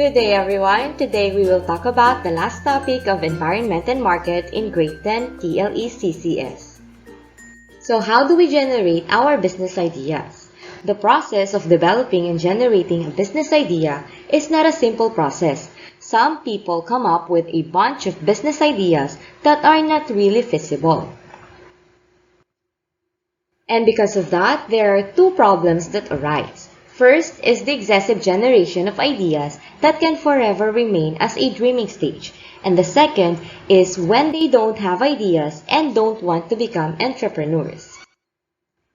Good day everyone! Today we will talk about the last topic of Environment and Market in Grade 10 TLE-CCS. So how do we generate our business ideas? The process of developing and generating a business idea is not a simple process. Some people come up with a bunch of business ideas that are not really feasible. And because of that, there are two problems that arise. First is the excessive generation of ideas that can forever remain as a dreaming stage. And the second is when they don't have ideas and don't want to become entrepreneurs.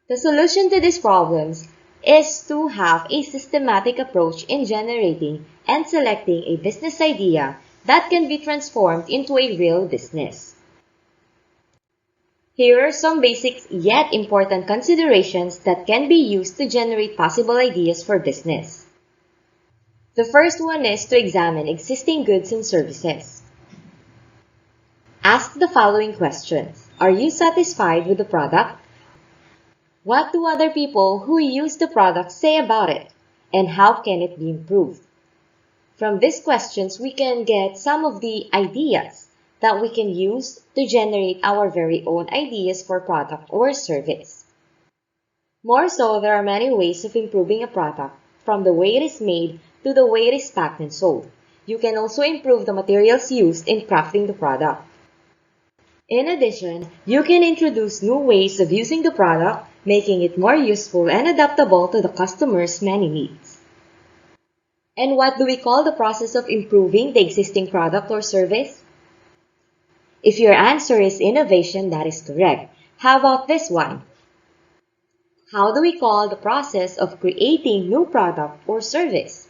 The solution to these problems is to have a systematic approach in generating and selecting a business idea that can be transformed into a real business. Here are some basic yet important considerations that can be used to generate possible ideas for business. The first one is to examine existing goods and services. Ask the following questions. Are you satisfied with the product? What do other people who use the product say about it? And how can it be improved? From these questions, we can get some of the ideas that we can use to generate our very own ideas for product or service. More so, there are many ways of improving a product, from the way it is made to the way it is packed and sold. You can also improve the materials used in crafting the product. In addition, you can introduce new ways of using the product, making it more useful and adaptable to the customer's many needs. And what do we call the process of improving the existing product or service? If your answer is innovation, that is correct. How about this one? How do we call the process of creating new product or service?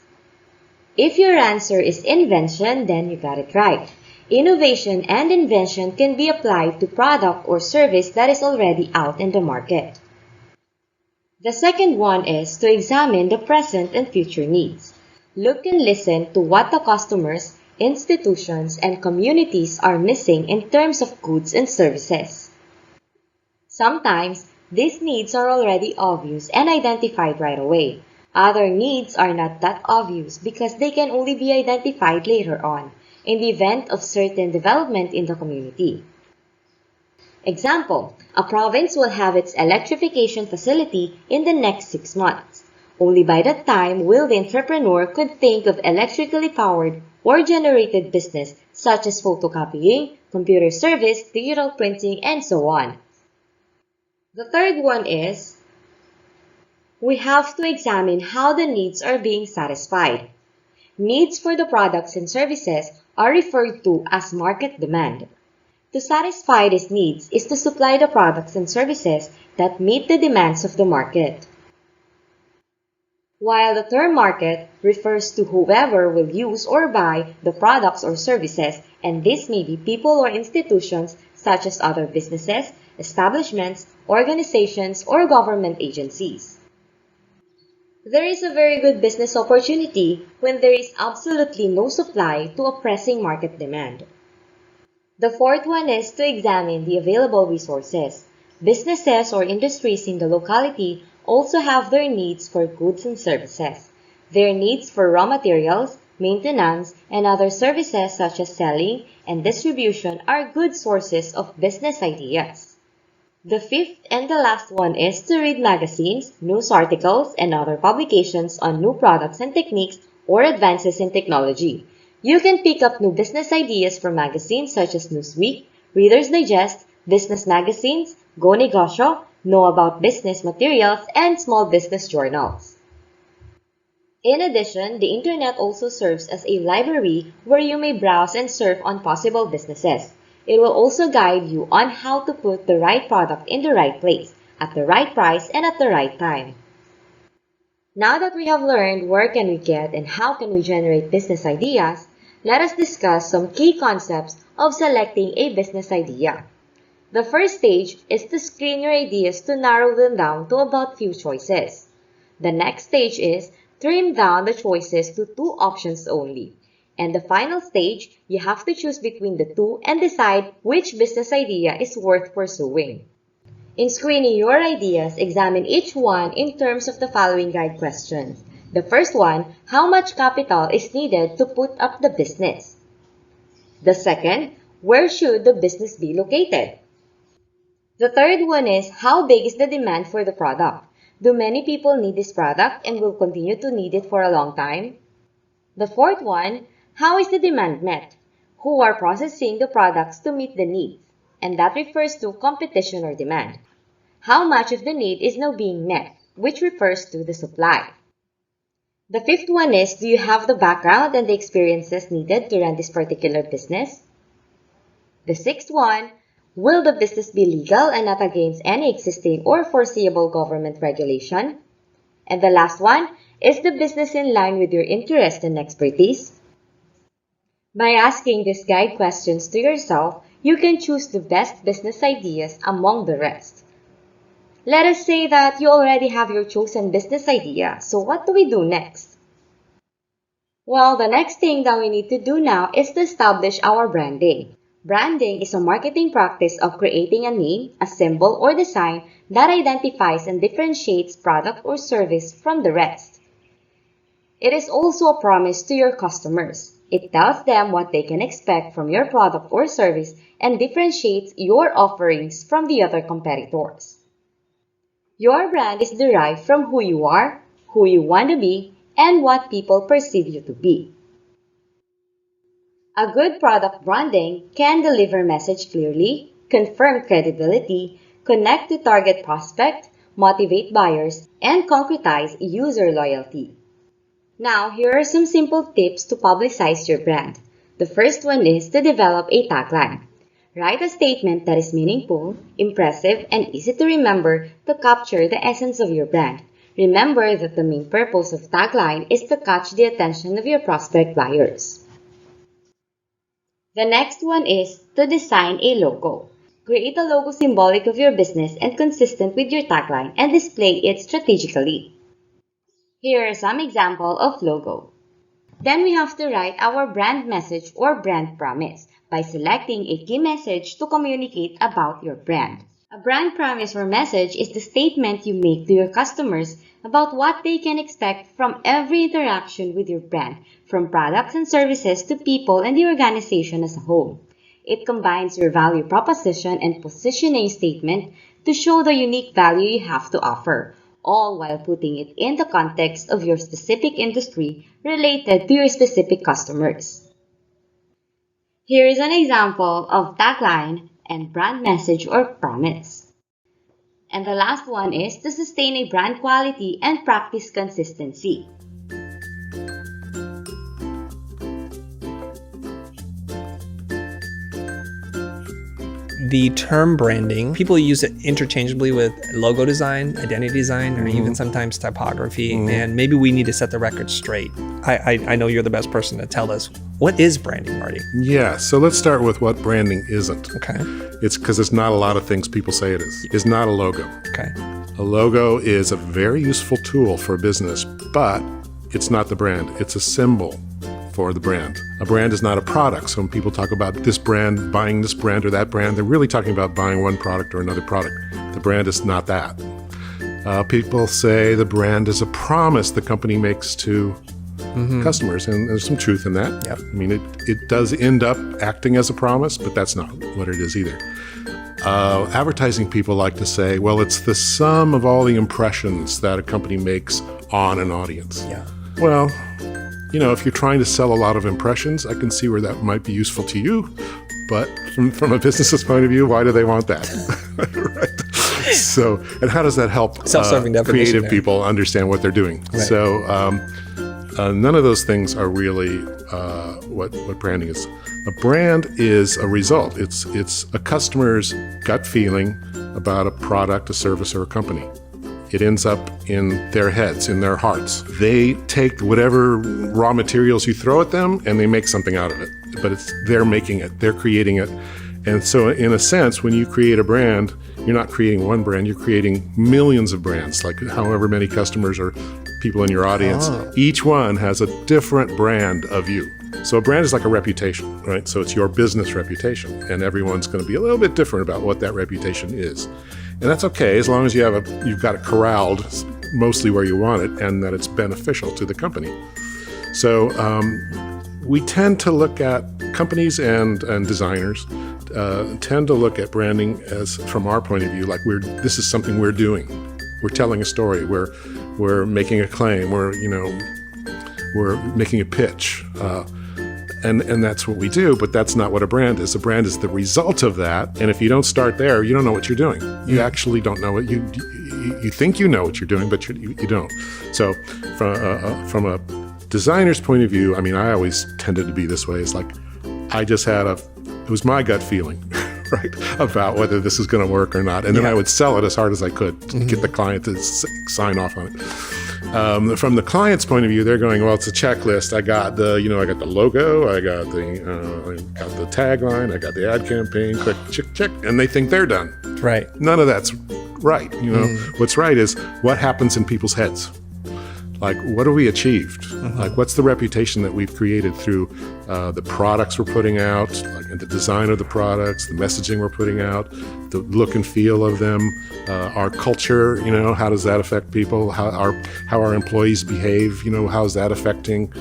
If your answer is invention, then you got it right. Innovation and invention can be applied to product or service that is already out in the market. The second one is to examine the present and future needs. Look and listen to what the customers, institutions, and communities are missing in terms of goods and services. Sometimes, these needs are already obvious and identified right away. Other needs are not that obvious because they can only be identified later on, in the event of certain development in the community. Example, a province will have its electrification facility in the next 6 months. Only by that time will the entrepreneur could think of electrically powered or generated business such as photocopying, computer service, digital printing, and so on. The third one is, we have to examine how the needs are being satisfied. Needs for the products and services are referred to as market demand. To satisfy these needs is to supply the products and services that meet the demands of the market. While the term market refers to whoever will use or buy the products or services, and this may be people or institutions such as other businesses, establishments, organizations, or government agencies. There is a very good business opportunity when there is absolutely no supply to a pressing market demand. The fourth one is to examine the available resources. Businesses or industries in the locality also have their needs for goods and services. Their needs for raw materials, maintenance, and other services such as selling and distribution are good sources of business ideas. The fifth and the last one is to read magazines, news articles, and other publications on new products and techniques or advances in technology. You can pick up new business ideas from magazines such as Newsweek, Reader's Digest, business magazines, Go Negosyo, Know About Business materials, and small business journals. In addition, the internet also serves as a library where you may browse and surf on possible businesses. It will also guide you on how to put the right product in the right place, at the right price, and at the right time. Now that we have learned where can we get and how can we generate business ideas, let us discuss some key concepts of selecting a business idea. The first stage is to screen your ideas to narrow them down to about few choices. The next stage is trim down the choices to 2 options only. And the final stage, you have to choose between the 2 and decide which business idea is worth pursuing. In screening your ideas, examine each one in terms of the following guide questions. The first one, how much capital is needed to put up the business? The second, where should the business be located? The third one is, how big is the demand for the product? Do many people need this product and will continue to need it for a long time? The fourth one, how is the demand met? Who are processing the products to meet the needs? And that refers to competition or demand. How much of the need is now being met, which refers to the supply. The fifth one is, do you have the background and the experiences needed to run this particular business? The sixth one, will the business be legal and not against any existing or foreseeable government regulation? And the last one, is the business in line with your interest and expertise? By asking these guide questions to yourself, you can choose the best business ideas among the rest. Let us say that you already have your chosen business idea, so what do we do next? Well, the next thing that we need to do now is to establish our branding. Branding is a marketing practice of creating a name, a symbol, or design that identifies and differentiates product or service from the rest. It is also a promise to your customers. It tells them what they can expect from your product or service and differentiates your offerings from the other competitors. Your brand is derived from who you are, who you want to be, and what people perceive you to be. A good product branding can deliver message clearly, confirm credibility, connect to target prospect, motivate buyers, and concretize user loyalty. Now, here are some simple tips to publicize your brand. The first one is to develop a tagline. Write a statement that is meaningful, impressive, and easy to remember to capture the essence of your brand. Remember that the main purpose of tagline is to catch the attention of your prospect buyers. The next one is to design a logo. Create a logo symbolic of your business and consistent with your tagline and display it strategically. Here are some examples of logo. Then we have to write our brand message or brand promise by selecting a key message to communicate about your brand. A brand promise or message is the statement you make to your customers about what they can expect from every interaction with your brand, from products and services to people and the organization as a whole. It combines your value proposition and positioning statement to show the unique value you have to offer, all while putting it in the context of your specific industry related to your specific customers. Here is an example of tagline and brand message or promise. And the last one is to sustain a brand quality and practice consistency. The term branding, people use it interchangeably with logo design, identity design, or even sometimes typography. And maybe we need to set the record straight. I know you're the best person to tell us. What is branding, Marty? Yeah, so let's start with what branding isn't. Okay. It's because it's not a lot of things people say it is. It's not a logo. Okay. A logo is a very useful tool for a business, but it's not the brand. It's a symbol for the brand. A brand is not a product. So when people talk about this brand, buying this brand or that brand, they're really talking about buying one product or another product. The brand is not that. People say the brand is a promise the company makes to customers, and there's some truth in that. Yep. I mean, it does end up acting as a promise, but that's not what it is either. Advertising people like to say, well, it's the sum of all the impressions that a company makes on an audience. Yeah. Well, you know, if you're trying to sell a lot of impressions, I can see where that might be useful to you, but from a business's point of view, why do they want that? Right. So, and how does that help Self-serving definition creative there. people understand what they're doing? Right. So, none of those things are really what branding is. A brand is a result. It's a customer's gut feeling about a product, a service, or a company. It ends up in their heads, in their hearts. They take whatever raw materials you throw at them and they make something out of it. But they're making it, they're creating it. And so in a sense, when you create a brand, you're not creating one brand, you're creating millions of brands, like however many customers or people in your audience. Oh. Each one has a different brand of you. So a brand is like a reputation, right? So it's your business reputation, and everyone's going to be a little bit different about what that reputation is. And that's okay, as long as you've got it corralled mostly where you want it and that it's beneficial to the company. So we tend to look at companies and designers tend to look at branding as, from our point of view, like this is something we're doing. We're telling a story. We're making a claim. We're making a pitch. And that's what we do, but that's not what a brand is. A brand is the result of that. And if you don't start there, you don't know what you're doing. You actually don't know what you think you know what you're doing, but you don't. So from a designer's point of view, I mean, I always tended to be this way. It's like, it was my gut feeling, right, about whether this is going to work or not. And then I would sell it as hard as I could to get the client to sign off on it. From the client's point of view, they're going, well, it's a checklist. I got the logo, I got the tagline, I got the ad campaign, click, check, and they think they're done. Right. None of that's right. What's right is what happens in people's heads. Like, what have we achieved? Like, what's the reputation that we've created through the products we're putting out, like the design of the products, the messaging we're putting out, the look and feel of them, our culture, how does that affect people? How our employees behave, how is that affecting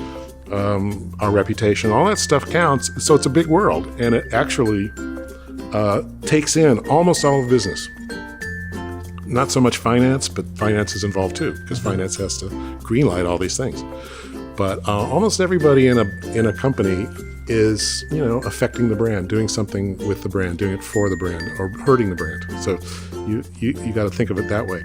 our reputation? All that stuff counts. So it's a big world, and it actually takes in almost all of business. Not so much finance, but finance is involved too, because finance has to greenlight all these things. But almost everybody in a company is, affecting the brand, doing something with the brand, doing it for the brand, or hurting the brand. So you got to think of it that way.